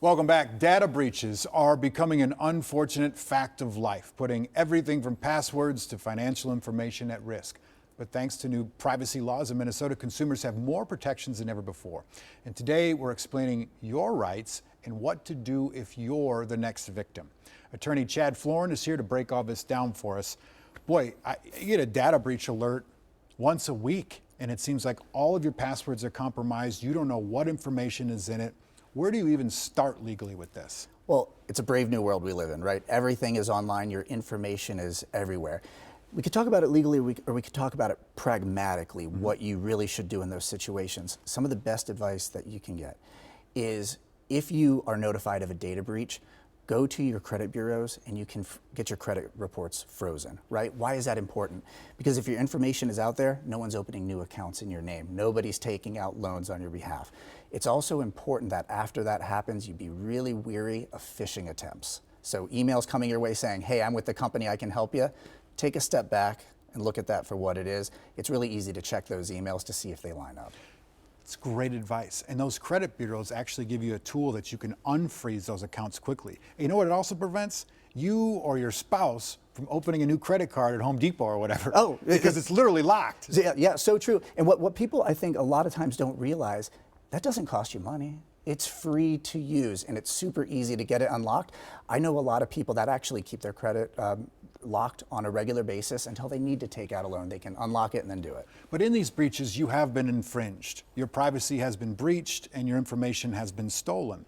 Welcome back. Data breaches are becoming an unfortunate fact of life, putting everything from passwords to financial information at risk. But thanks to new privacy laws in Minnesota, consumers have more protections than ever before. And today we're explaining your rights and what to do if you're the next victim. Attorney Chad Florin is here to break all this down for us. Boy, you get a data breach alert once a week, and it seems like all of your passwords are compromised. You don't know what information is in it. Where do you even start legally with this? Well, it's a brave new world we live in, right? Everything is online, your information is everywhere. We could talk about it legally, or we could talk about it pragmatically, what you really should do in those situations. Some of the best advice that you can get is if you are notified of a data breach, go to your credit bureaus and you can get your credit reports frozen, right? Why is that important? Because if your information is out there, no one's opening new accounts in your name. Nobody's taking out loans on your behalf. It's also important that after that happens, you be really wary of phishing attempts. So emails coming your way saying, hey, I'm with the company, I can help you. Take a step back and look at that for what it is. It's really easy to check those emails to see if they line up. It's great advice. And those credit bureaus actually give you a tool that you can unfreeze those accounts quickly. And you know what it also prevents? You or your spouse from opening a new credit card at Home Depot or whatever. Oh, because it's literally locked. Yeah, so true. And what people I think a lot of times don't realize, that doesn't cost you money. It's free to use and it's super easy to get it unlocked. I know a lot of people that actually keep their credit locked on a regular basis until they need to take out a loan. They can unlock it and then do it. But in these breaches, you have been infringed. Your privacy has been breached and your information has been stolen.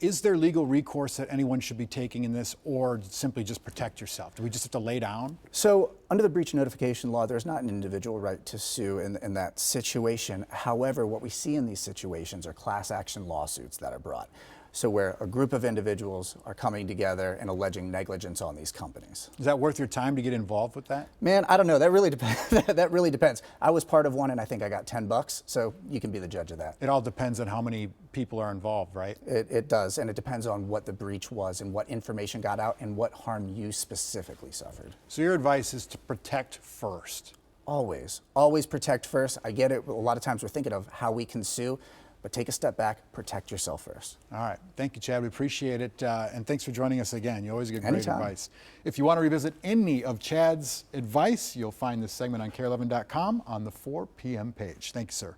Is there legal recourse that anyone should be taking in this, or simply just protect yourself? Do we just have to lay down? So under the breach notification law, there's not an individual right to sue in that situation. However, what we see in these situations are class action lawsuits that are brought. So where a group of individuals are coming together and alleging negligence on these companies. Is that worth your time to get involved with that? Man, I don't know. That really depends. That really depends. I was part of one, and I think I got $10. So you can be the judge of that. It all depends on how many people are involved, right? It does, and it depends on what the breach was and what information got out and what harm you specifically suffered. So your advice is to protect first. Always protect first. I get it. A lot of times we're thinking of how we can sue. But take a step back, protect yourself first. All right. Thank you, Chad. We appreciate it. And thanks for joining us again. You always get great Anytime. advice. If you want to revisit any of Chad's advice, you'll find this segment on KARE11.com on the 4 p.m. page. Thank you, sir.